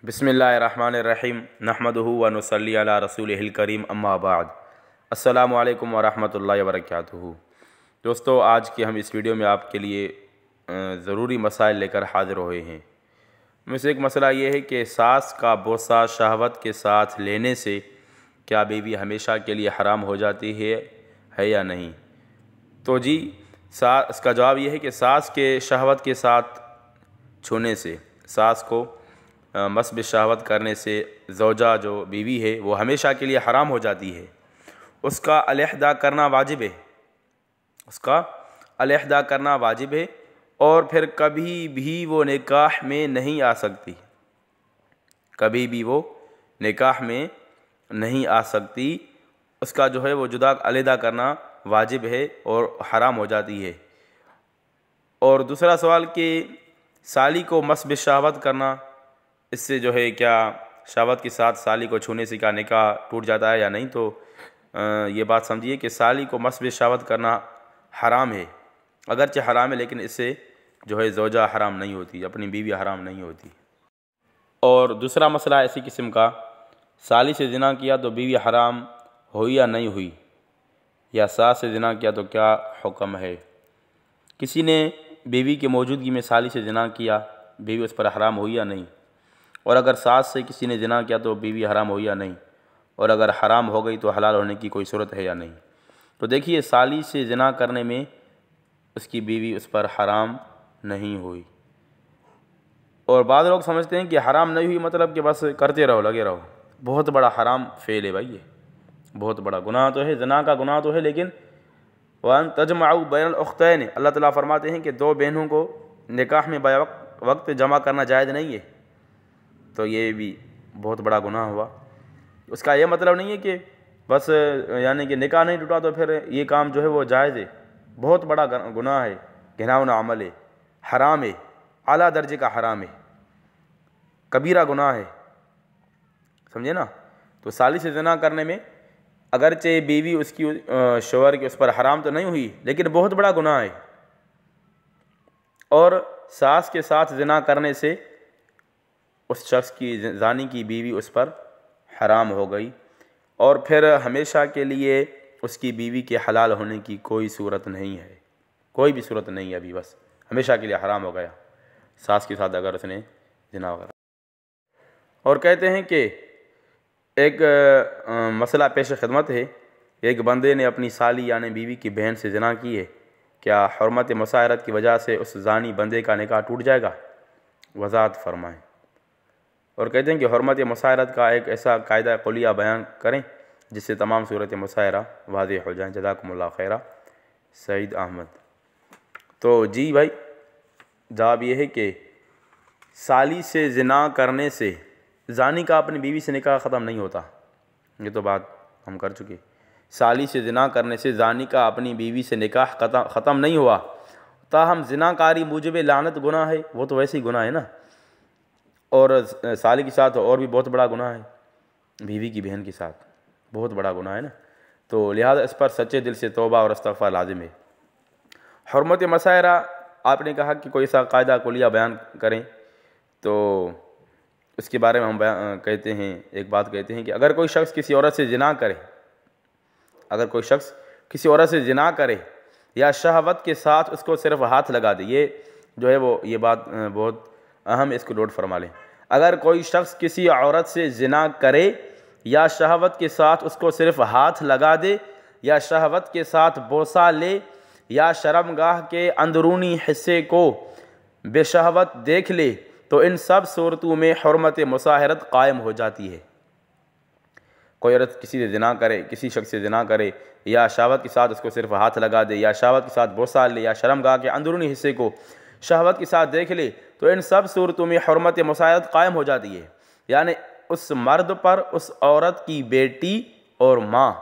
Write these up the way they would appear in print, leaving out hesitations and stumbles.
بسم اللہ الرحمن الرحیم نحمدہ و نصلی علی رسولہ الکریم اما بعد السلام علیکم ورحمۃ اللہ وبرکاتہ۔ دوستو، آج کے ہم اس ویڈیو میں آپ کے لیے ضروری مسائل لے کر حاضر ہوئے ہیں۔ ان میں سے ایک مسئلہ یہ ہے کہ ساس کا بوسہ شہوت کے ساتھ لینے سے کیا بیوی ہمیشہ کے لیے حرام ہو جاتی ہے یا نہیں؟ تو جی، اس کا جواب یہ ہے کہ ساس کے شہوت کے ساتھ چھونے سے، ساس کو مس بالشہوت کرنے سے زوجہ جو بیوی ہے وہ ہمیشہ کے لیے حرام ہو جاتی ہے۔ اس کا علیحدہ کرنا واجب ہے، اس کا علیحدہ کرنا واجب ہے، اور پھر کبھی بھی وہ نکاح میں نہیں آ سکتی، کبھی بھی وہ نکاح میں نہیں آ سکتی۔ اس کا جو ہے وہ جدا علیحدہ کرنا واجب ہے اور حرام ہو جاتی ہے۔ اور دوسرا سوال کہ سالی کو مس بالشہوت کرنا، اس سے جو ہے کیا شہوت کے ساتھ سالی کو چھونے سے کیا نکاح ٹوٹ جاتا ہے یا نہیں؟ تو یہ بات سمجھیے کہ سالی کو مس بالشہوت کرنا حرام ہے، اگرچہ حرام ہے لیکن اس سے جو ہے زوجہ حرام نہیں ہوتی، اپنی بیوی حرام نہیں ہوتی۔ اور دوسرا مسئلہ ایسی قسم کا، سالی سے زنا کیا تو بیوی حرام ہوئی یا نہیں ہوئی، یا ساس سے زنا کیا تو کیا حکم ہے؟ کسی نے بیوی کی موجودگی میں سالی سے زنا کیا، بیوی اس پر حرام ہوئی یا نہیں؟ اور اگر ساس سے کسی نے زنا کیا تو بیوی حرام ہوئی یا نہیں؟ اور اگر حرام ہو گئی تو حلال ہونے کی کوئی صورت ہے یا نہیں؟ تو دیکھیے، سالی سے زنا کرنے میں اس کی بیوی اس پر حرام نہیں ہوئی۔ اور بعض لوگ سمجھتے ہیں کہ حرام نہیں ہوئی مطلب کہ بس کرتے رہو، لگے رہو۔ بہت بڑا حرام فعل ہے بھائی، یہ بہت بڑا گناہ تو ہے، زنا کا گناہ تو ہے، لیکن وَأَن تَجْمَعُوا بَيْنَ الْأُخْتَيْنِ، اللہ تعالیٰ فرماتے ہیں کہ دو بہنوں کو نکاح میں وقت جمع کرنا جائز نہیں ہے، تو یہ بھی بہت بڑا گناہ ہوا۔ اس کا یہ مطلب نہیں ہے کہ بس یعنی کہ نکاح نہیں ٹوٹا تو پھر یہ کام جو ہے وہ جائز ہے، بہت بڑا گناہ ہے، گھناؤنا عمل ہے، حرام ہے، اعلیٰ درجے کا حرام ہے، کبیرہ گناہ ہے، سمجھے نا؟ تو سالی سے زنا کرنے میں اگرچہ بیوی اس کی شوہر کی اس پر حرام تو نہیں ہوئی لیکن بہت بڑا گناہ ہے۔ اور ساس کے ساتھ زنا کرنے سے اس شخص کی، زانی کی بیوی اس پر حرام ہو گئی، اور پھر ہمیشہ کے لیے اس کی بیوی کے حلال ہونے کی کوئی صورت نہیں ہے، کوئی بھی صورت نہیں ہے، ابھی بس ہمیشہ کے لیے حرام ہو گیا ساس کے ساتھ اگر اس نے زنا وغیرہ۔ اور کہتے ہیں کہ ایک مسئلہ پیش خدمت ہے، ایک بندے نے اپنی سالی یعنی بیوی کی بہن سے زنا کی ہے، کیا حرمت مساہرت کی وجہ سے اس زانی بندے کا نکاح ٹوٹ جائے گا؟ وضاحت فرمائیں۔ اور کہتے ہیں کہ حرمت مساہرت کا ایک ایسا قاعدہ قلیہ بیان کریں جس سے تمام صورت مساہرہ واضح ہو جائیں۔ جزاکم اللہ خیرہ، سعید احمد۔ تو جی بھائی، جواب یہ ہے کہ سالی سے زنا کرنے سے زانی کا اپنی بیوی سے نکاح ختم نہیں ہوتا، یہ تو بات ہم کر چکے۔ سالی سے زنا کرنے سے زانی کا اپنی بیوی سے نکاح ختم نہیں ہوا، تاہم زنا کاری موجب لعنت گناہ ہے، وہ تو ویسے ہی گناہ ہے نا، اور سالی کے ساتھ اور بھی بہت بڑا گناہ ہے، بیوی کی بہن کے ساتھ بہت بڑا گناہ ہے نا، تو لہذا اس پر سچے دل سے توبہ اور استغفار لازم ہے۔ حرمت مساہرہ، آپ نے کہا کہ کوئی ایسا قاعدہ کلیہ بیان کریں، تو اس کے بارے میں ہم کہتے ہیں، ایک بات کہتے ہیں کہ اگر کوئی شخص کسی عورت سے زنا کرے، اگر کوئی شخص کسی عورت سے زنا کرے یا شہوت کے ساتھ اس کو صرف ہاتھ لگا دے، یہ جو ہے وہ یہ بات بہت اہم، اس کو نوٹ فرما لیں۔ اگر کوئی شخص کسی عورت سے زنا کرے یا شہوت کے ساتھ اس کو صرف ہاتھ لگا دے یا شہوت کے ساتھ بوسہ لے یا شرمگاہ کے اندرونی حصے کو بے شہوت دیکھ لے تو ان سب صورتوں میں حرمت مساہرت قائم ہو جاتی ہے۔ کوئی عورت کسی سے زنا کرے، کسی شخص سے زنا کرے یا شہوت کے ساتھ اس کو صرف ہاتھ لگا دے یا شہوت کے ساتھ بوسہ لے یا شرمگاہ کے اندرونی حصے کو شہوت کے ساتھ دیکھ لے تو ان سب صورتوں میں حرمت مساہرت قائم ہو جاتی ہے، یعنی اس مرد پر اس عورت کی بیٹی اور ماں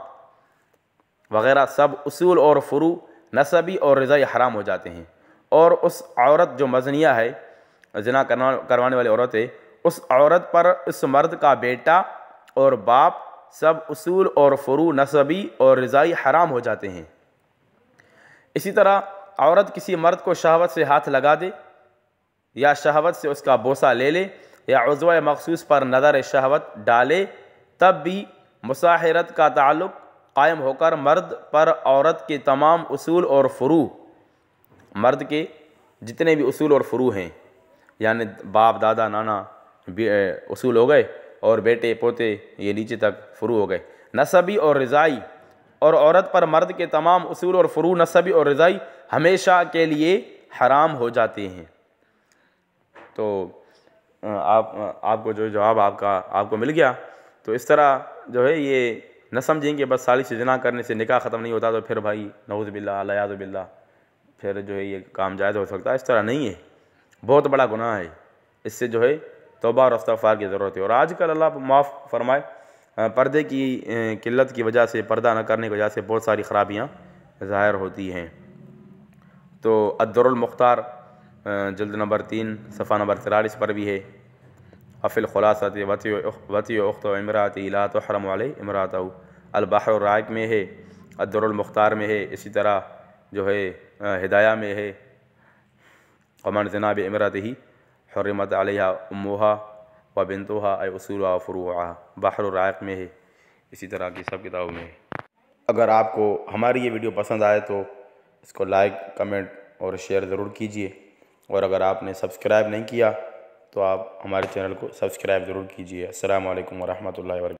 وغیرہ سب اصول اور فروع نسبی اور رضائی حرام ہو جاتے ہیں، اور اس عورت جو مزنیہ ہے، زنا کروانے والی عورت ہے، اس عورت پر اس مرد کا بیٹا اور باپ سب اصول اور فروع نسبی اور رضائی حرام ہو جاتے ہیں۔ اسی طرح عورت کسی مرد کو شہوت سے ہاتھ لگا دے یا شہوت سے اس کا بوسہ لے لے یا عضو مخصوص پر نظر شہوت ڈالے تب بھی مصاہرت کا تعلق قائم ہو کر مرد پر عورت کے تمام اصول اور فروع، مرد کے جتنے بھی اصول اور فروع ہیں، یعنی باپ دادا نانا اصول ہو گئے، اور بیٹے پوتے یہ نیچے تک فروع ہو گئے، نسبی اور رضائی، اور عورت پر مرد کے تمام اصول اور فروع نسبی اور رضائی ہمیشہ کے لیے حرام ہو جاتے ہیں۔ تو آپ کو جو جواب آپ کو مل گیا، تو اس طرح جو ہے یہ نہ سمجھیں کہ بس سالی سے زنا کرنے سے نکاح ختم نہیں ہوتا، تو پھر بھائی نعوذ باللہ الیاذ باللہ پھر جو ہے یہ کام جائز ہو سکتا ہے۔ اس طرح نہیں ہے، بہت بڑا گناہ ہے، اس سے جو ہے توبہ اور استغفار کی ضرورت ہے۔ اور آج کل اللہ معاف فرمائے، پردے کی قلت کی وجہ سے، پردہ نہ کرنے کی وجہ سے بہت ساری خرابیاں ظاہر ہوتی ہیں۔ تو الدر المختار جلد نمبر 3 صفحہ نمبر 43 پر بھی ہے، افی الخلاصۃ وطی اخت امراتی لا تحرم علی امراتہ، البحر الرائق میں ہے، الدر المختار میں ہے، اسی طرح جو ہے ہدایہ میں ہے، ومن زنا بامرأتہ حرمت علیہ امہا و بنتہا ای اصولہا و فروعہا، بحر الرائق میں ہے، اسی طرح کی سب کتابوں میں ہے۔ اگر آپ کو ہماری یہ ویڈیو پسند آئے تو اس کو لائک، کمنٹ اور شیئر ضرور کیجئے، اور اگر آپ نے سبسکرائب نہیں کیا تو آپ ہمارے چینل کو سبسکرائب ضرور کیجئے۔ السلام علیکم ورحمۃ اللہ وبرکاتہ۔